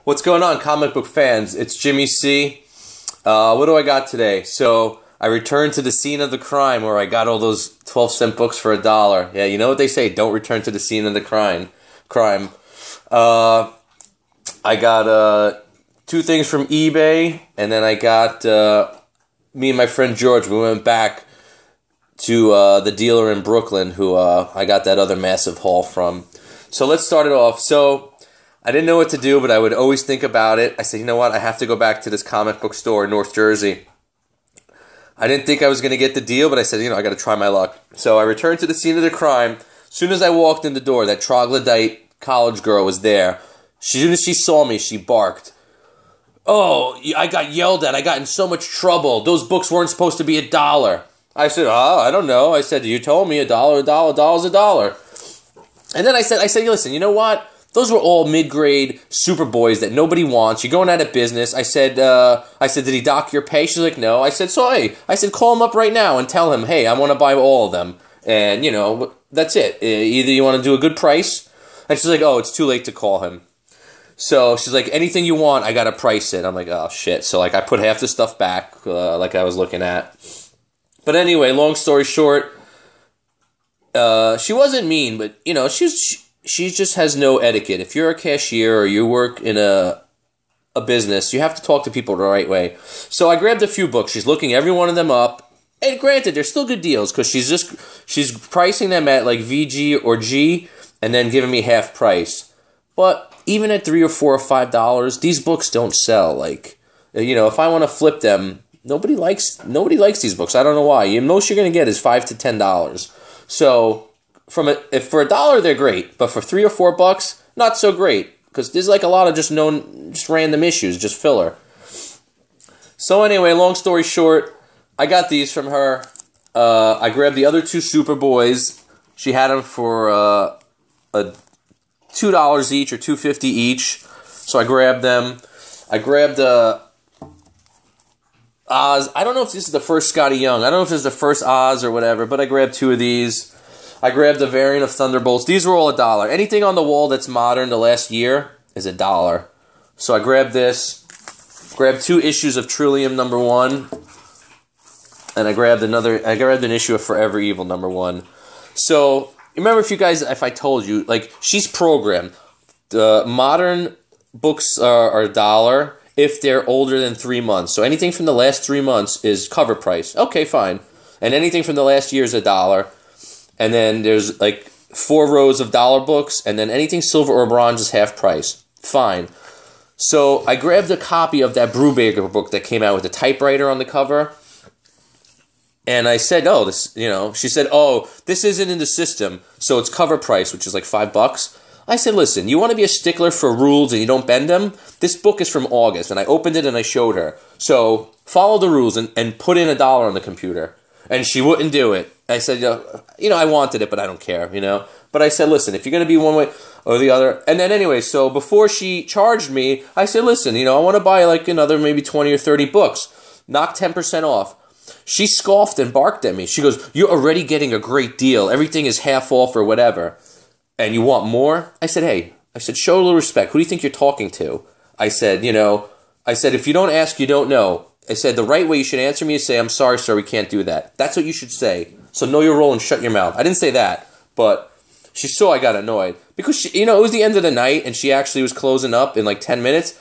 What's going on, comic book fans? It's Jimmy C. What do I got today? So, I returned to the scene of the crime where I got all those 12-cent books for $1. Yeah, you know what they say, don't return to the scene of the crime. I got two things from eBay, and then I got me and my friend George, we went back to the dealer in Brooklyn who I got that other massive haul from. So let's start it off. So I didn't know what to do, but I would always think about it. I said, you know what, I have to go back to this comic book store in North Jersey. I didn't think I was going to get the deal, but I said, I got to try my luck. So I returned to the scene of the crime. As soon as I walked in the door, that troglodyte college girl was there. As soon as she saw me, she barked. Oh, I got yelled at. I got in so much trouble. Those books weren't supposed to be $1. I said, I don't know. I said, you told me $1, $1's $1. And then I said, listen, you know what? Those were all mid-grade Superboys that nobody wants. You're going out of business. I said, did he dock your pay? She's like, no. I said, call him up right now and tell him, hey, I want to buy all of them. And, that's it. Either you want to do a good price. And she's like, oh, it's too late to call him. So she's like, anything you want, I got to price it. I'm like, oh, shit. So, I put half the stuff back, like I was looking at. But anyway, long story short, she wasn't mean, but, she just has no etiquette. If you're a cashier or you work in a business, you have to talk to people the right way. So I grabbed a few books. She's looking every one of them up. And granted, they're still good deals because she's pricing them at like VG or G and then giving me half price. But even at $3 or $4 or $5, these books don't sell. Like, if I want to flip them, nobody likes these books. I don't know why. The most you're going to get is $5 to $10. So if for $1 they're great, but for $3 or $4, not so great because there's like a lot of just random issues, just filler. So anyway, long story short, I got these from her. I grabbed the other two Superboys. She had them for $2 each or $2.50 each. So I grabbed them. I grabbed Oz. I don't know if this is the first Scotty Young. I don't know if this is the first Oz or whatever, but I grabbed two of these. I grabbed a variant of Thunderbolts. These were all $1. Anything on the wall that's modern the last year is $1. So I grabbed this. Grabbed 2 issues of Trillium #1. And I grabbed an issue of Forever Evil #1. So, remember if I told you, like, she's programmed. The modern books are $1 if they're older than 3 months. So anything from the last 3 months is cover price. Okay, fine. And anything from the last year is $1. And then there's like 4 rows of dollar books, and then anything silver or bronze is half price. Fine. So I grabbed a copy of that Brubaker book that came out with the typewriter on the cover. And I said, she said, this isn't in the system, so it's cover price, which is like $5. I said, listen, you want to be a stickler for rules and you don't bend them? This book is from August, and I opened it and I showed her. So follow the rules and put in $1 on the computer. And she wouldn't do it. I said, I wanted it, but I don't care, But I said, listen, if you're going to be one way or the other. And then anyway, so before she charged me, I said, listen, I want to buy like another maybe 20 or 30 books. Knock 10% off. She scoffed and barked at me. She goes, you're already getting a great deal. Everything is half off or whatever. And you want more? I said, show a little respect. Who do you think you're talking to? I said, if you don't ask, you don't know. I said, the right way you should answer me is say, I'm sorry, sir, we can't do that. That's what you should say. So know your role and shut your mouth. I didn't say that, but she saw I got annoyed. Because, it was the end of the night, and she actually was closing up in like 10 minutes.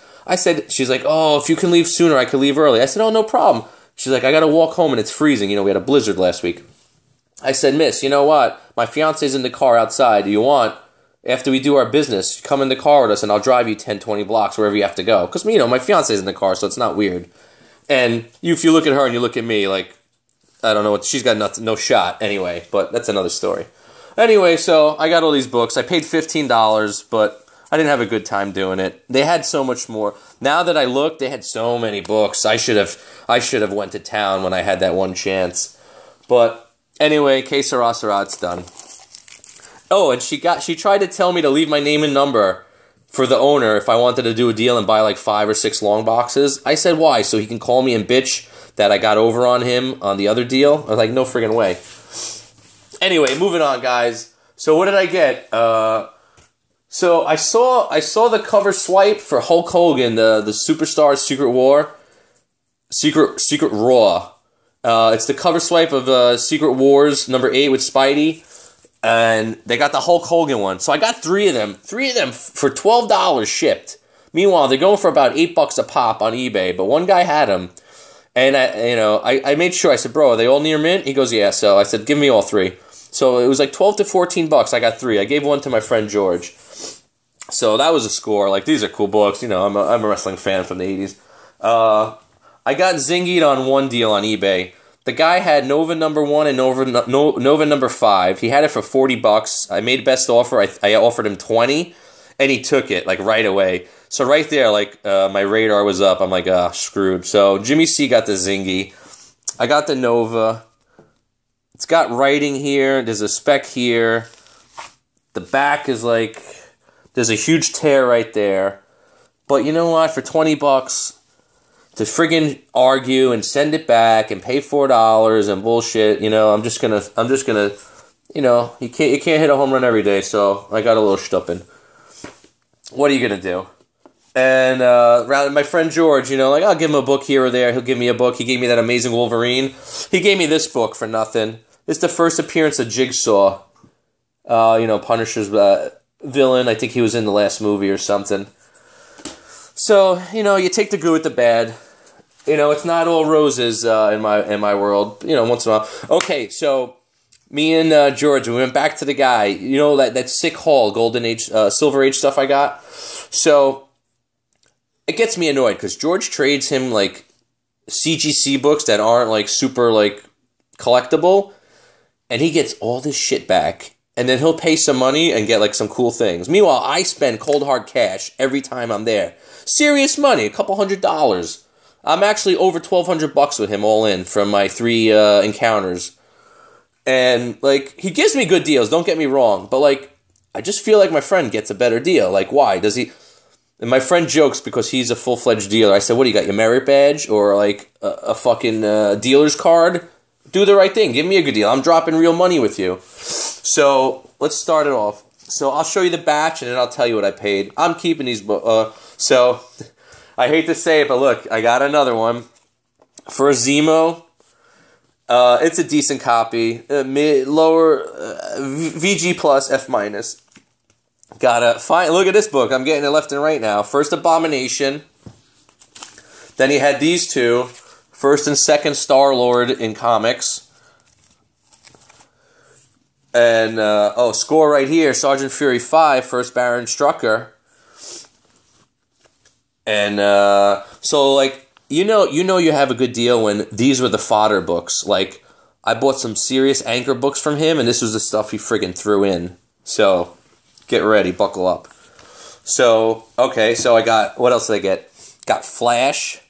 She's like, if you can leave sooner, I can leave early. I said, no problem. She's like, I got to walk home, and it's freezing. We had a blizzard last week. I said, miss, you know what? My fiance's in the car outside. Do you want, after we do our business, come in the car with us, and I'll drive you 10, 20 blocks wherever you have to go. Because, my fiance's in the car, so it's not weird. And if you look at her and you look at me, like, I don't know what, she's got no shot anyway, but that's another story. Anyway, so I got all these books. I paid $15, but I didn't have a good time doing it. They had so much more. Now that I look, they had so many books. I should have went to town when I had that one chance. But anyway, que sera, sera, it's done. Oh, and she tried to tell me to leave my name and number for the owner if I wanted to do a deal and buy like 5 or 6 long boxes. I said, why? So he can call me and bitch that I got over on him on the other deal? I was like, no friggin' way. Anyway, moving on, guys. So what did I get? So I saw the cover swipe for Hulk Hogan, the Superstar Secret Raw. It's the cover swipe of Secret Wars #8 with Spidey, and they got the Hulk Hogan one. So I got three of them for $12 shipped. Meanwhile, they're going for about $8 a pop on eBay, but one guy had them, and I made sure. I said, "Bro, are they all near mint?" He goes, "Yeah." So I said, "Give me all three." So it was like $12 to $14. I got three. I gave one to my friend George. So that was a score. Like, these are cool books. I'm a wrestling fan from the 80s. I got zingied on one deal on eBay. The guy had Nova #1 and Nova #5. He had it for $40. I made best offer. I offered him 20, and he took it like right away. So right there, like my radar was up. I'm like, screwed. So Jimmy C got the zingy. I got the Nova. It's got writing here. There's a spec here. The back is like, there's a huge tear right there. But you know what? For $20 to friggin' argue and send it back and pay $4 and bullshit, I'm just gonna, you can't hit a home run every day. So I got a little stuppin'. What are you gonna do? And my friend George, I'll give him a book here or there. He'll give me a book. He gave me that Amazing Wolverine. He gave me this book for nothing. It's the first appearance of Jigsaw. Punisher's villain. I think he was in the last movie or something. So, you take the good with the bad. It's not all roses in my world. Once in a while. Okay, so me and George, we went back to the guy. That sick haul, Golden Age, Silver Age stuff I got. So it gets me annoyed because George trades him like CGC books that aren't like super like collectible, and he gets all this shit back. And then he'll pay some money and get like some cool things. Meanwhile, I spend cold hard cash every time I'm there. Serious money, a couple $100. I'm actually over $1,200 with him all in from my 3 encounters. And like, he gives me good deals, don't get me wrong. But like, I just feel like my friend gets a better deal. Like, why? Does he? And my friend jokes because he's a full-fledged dealer. I said, what do you got, your merit badge? Or like a fucking dealer's card? Do the right thing. Give me a good deal. I'm dropping real money with you. So let's start it off. So I'll show you the batch, and then I'll tell you what I paid. I'm keeping these books. So I hate to say it, but look, I got another one for a Zemo. It's a decent copy. Lower VG plus F minus. Got a fine. Look at this book. I'm getting it left and right now. First Abomination. Then he had these two. First and second Star-Lord in comics. And, score right here. Sergeant Fury 5, first Baron Strucker. And, so, like, you have a good deal when these were the fodder books. Like, I bought some serious Anchor books from him, and this was the stuff he friggin' threw in. So, get ready. Buckle up. So, okay, so I got, what else did I get? Got Flash.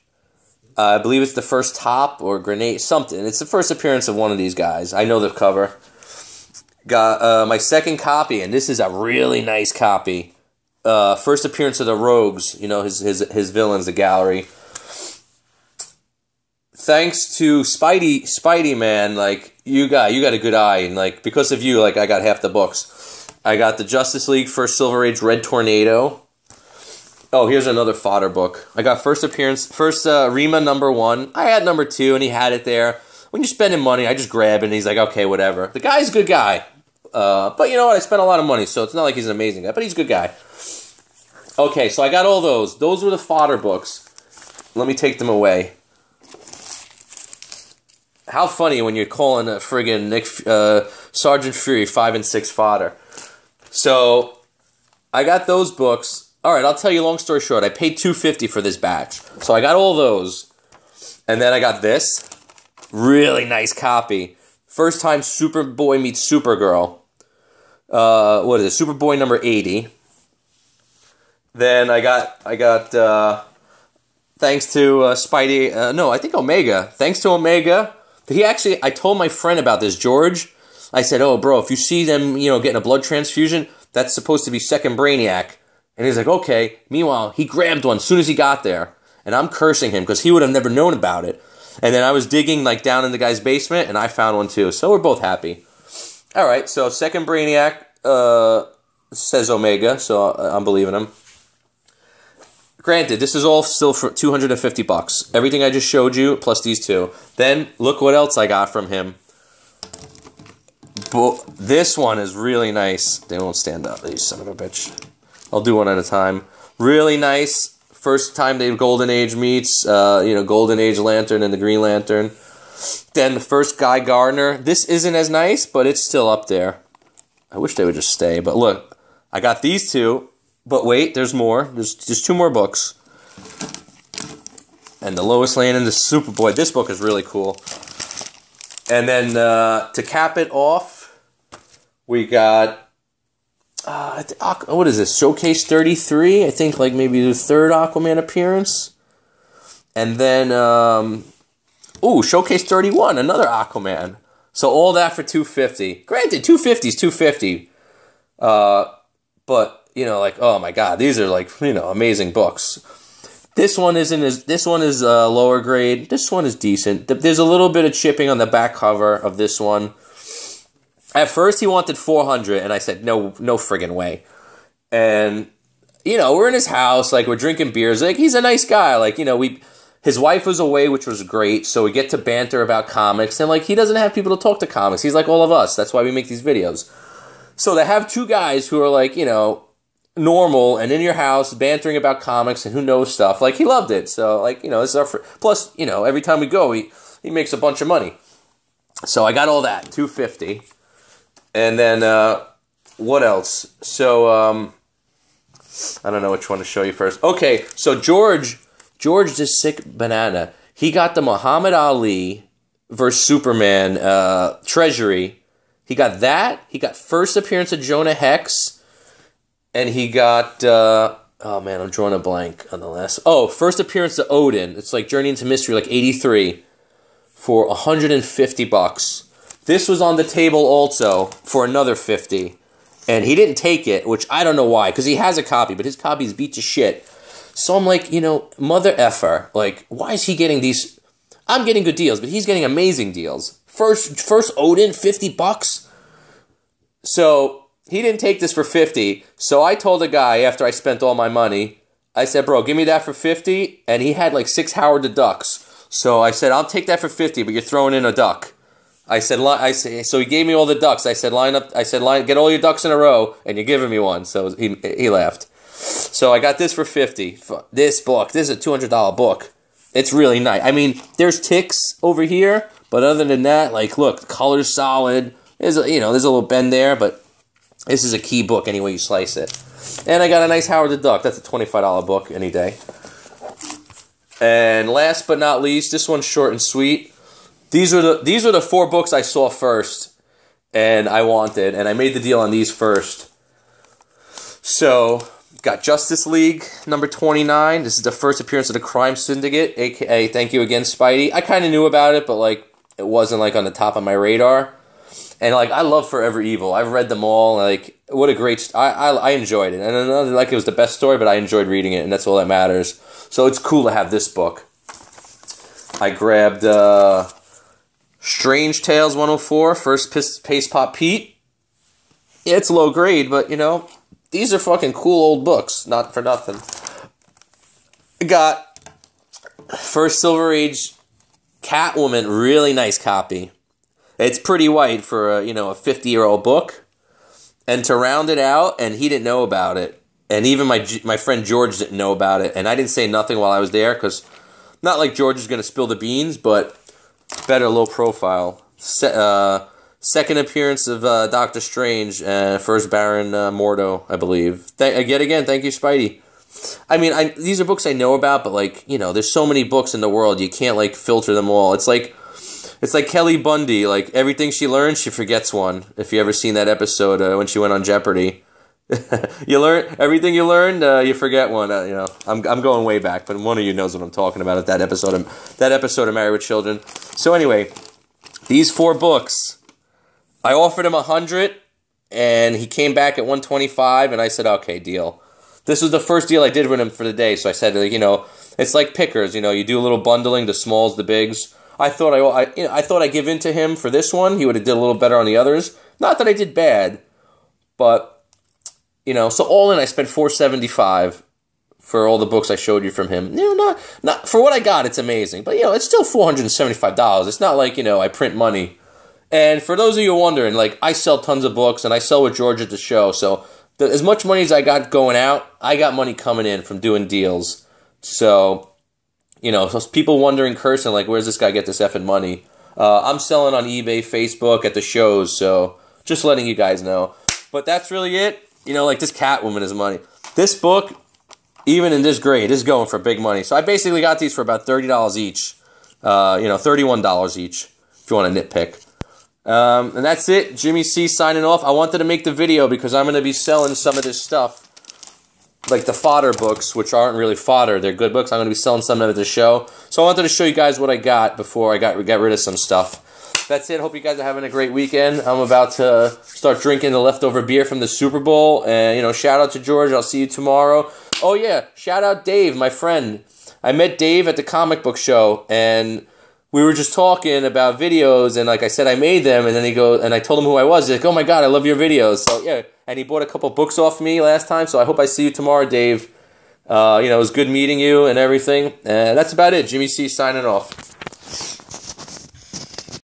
I believe it's the first Top or Grenade, something. It's the first appearance of one of these guys. I know the cover. Got my second copy, and this is a really nice copy. First appearance of the Rogues, his villains, the gallery. Thanks to Spidey man, like you got a good eye, and like because of you, like I got half the books. I got the Justice League First Silver Age Red Tornado. Oh, here's another fodder book. I got first Rima #1. I had #2, and he had it there. When you're spending money, I just grab it, and he's like, okay, whatever. The guy's a good guy. But you know what? I spent a lot of money, so it's not like he's an amazing guy, but he's a good guy. Okay, so I got all those. Those were the fodder books. Let me take them away. How funny when you're calling a friggin' Sergeant Fury 5 and 6 fodder. So, I got those books. Alright, I'll tell you long story short. I paid $250 for this batch. So I got all those. And then I got this. Really nice copy. First time Superboy meets Supergirl. What is it? Superboy #80. Then I got thanks to Spidey, no, I think Omega. Thanks to Omega. I told my friend about this, George. I said, oh, bro, if you see them, getting a blood transfusion, that's supposed to be second Brainiac. And he's like, okay. Meanwhile, he grabbed one as soon as he got there. And I'm cursing him because he would have never known about it. And then I was digging like down in the guy's basement, and I found one too. So we're both happy. All right, so second Brainiac, says Omega, so I'm believing him. Granted, this is all still for $250. Everything I just showed you, plus these two. Then, look what else I got from him. This one is really nice. They won't stand up, you son of a bitch. I'll do one at a time. Really nice. First time the Golden Age meets, Golden Age Lantern and the Green Lantern. Then the first Guy Gardner. This isn't as nice, but it's still up there. I wish they would just stay. But look, I got these two. But wait, there's more. There's just two more books. And the Lois Lane and the Superboy. This book is really cool. And then to cap it off, we got... what is this? Showcase 33? I think like maybe the third Aquaman appearance. And then, Showcase 31, another Aquaman. So all that for $250. Granted, $250 is $250. But, oh my God, these are like, amazing books. This one is lower grade. This one is decent. There's a little bit of chipping on the back cover of this one. At first, he wanted $400, and I said, no friggin' way. And, we're in his house, like, we're drinking beers. Like, he's a nice guy. Like, his wife was away, which was great, so we get to banter about comics. And, like, he doesn't have people to talk to comics. He's like all of us. That's why we make these videos. So to have two guys who are, like, normal and in your house bantering about comics and who knows stuff, like, he loved it. So, like, this is our... Plus, every time we go, he makes a bunch of money. So I got all that, $250. And then, what else? So, I don't know which one to show you first. Okay, so George the Sick Banana, he got the Muhammad Ali versus Superman Treasury. He got that. He got first appearance of Jonah Hex. And he got, I'm drawing a blank on the last. First appearance of Odin. It's like Journey into Mystery, like 83 for $150. This was on the table also for another $50, and he didn't take it, which I don't know why, because he has a copy, but his copy is beat to shit. So I'm like, mother effer, like, why is he getting these? I'm getting good deals, but he's getting amazing deals. First Odin, $50. So he didn't take this for $50. So I told the guy after I spent all my money, I said, bro, give me that for $50, and he had like 6 Howard the Ducks. So I said, I'll take that for $50, but you're throwing in a duck. So he gave me all the ducks. I said, get all your ducks in a row, and you're giving me one. So he laughed. So I got this for $50. This is a $200 book. It's really nice. I mean, there's ticks over here, but other than that, like, look, the color's solid. There's a little bend there, but this is a key book any way you slice it. And I got a nice Howard the Duck. That's a $25 book any day. And last but not least, this one's short and sweet. These are the 4 books I saw first, and I wanted, and I made the deal on these first. So, got Justice League number 29. This is the first appearance of the Crime Syndicate, aka Thank You Again, Spidey. I kind of knew about it, but like it wasn't like on the top of my radar. And like I love Forever Evil. I've read them all. Like what a great I enjoyed it. And another, like, it was the best story, but I enjoyed reading it, and that's all that matters. So it's cool to have this book. I grabbed Strange Tales 104, first Paste Pop Pete. Yeah, it's low grade, but, these are fucking cool old books. Not for nothing. I got first Silver Age Catwoman, really nice copy. It's pretty white for a 50-year-old book. And to round it out, and he didn't know about it. And even my friend George didn't know about it. And I didn't say nothing while I was there, because not like George is going to spill the beans, but better low profile. Second appearance of Doctor Strange, first Baron Mordo, I believe. Again, thank you, Spidey. I mean, these are books I know about, but like, there's so many books in the world, you can't like filter them all. It's like Kelly Bundy, like everything she learns, she forgets one. If you ever seen that episode when she went on Jeopardy. You learn everything you learned, you forget one. I'm going way back, but one of you knows what I'm talking about at that episode of Married with Children. So anyway, these 4 books, I offered him $100, and he came back at $125, and I said, okay, deal. This was the first deal I did with him for the day, so I said, it's like pickers, you do a little bundling, the smalls, the bigs. I thought I'd give in to him for this one. He would have did a little better on the others. Not that I did bad, but so all in, I spent $475 for all the books I showed you from him. Not for what I got, it's amazing. But, it's still $475. It's not like, I print money. And for those of you wondering, like, I sell tons of books, and I sell with George at the show. So as much money as I got going out, I got money coming in from doing deals. So, so people wondering, cursing, like, where's this guy get this effing money? I'm selling on eBay, Facebook, at the shows. So just letting you guys know. But that's really it. Like this Catwoman is money. This book, even in this grade, is going for big money. So I basically got these for about $30 each. $31 each, if you want to nitpick. And that's it. Jimmy C signing off. I wanted to make the video because I'm going to be selling some of this stuff. Like the fodder books, which aren't really fodder. They're good books. I'm going to be selling some of them at the show. So I wanted to show you guys what I got before I got rid of some stuff. That's it. Hope you guys are having a great weekend. I'm about to start drinking the leftover beer from the Super Bowl. And, shout out to George. I'll see you tomorrow. Oh, yeah. Shout out Dave, my friend. I met Dave at the comic book show, and we were just talking about videos, and like I said, I made them, and then and I told him who I was. He's like, oh my God, I love your videos. So, yeah. And he bought a couple books off me last time, so I hope I see you tomorrow, Dave. It was good meeting you and everything. And that's about it. Jimmy C signing off.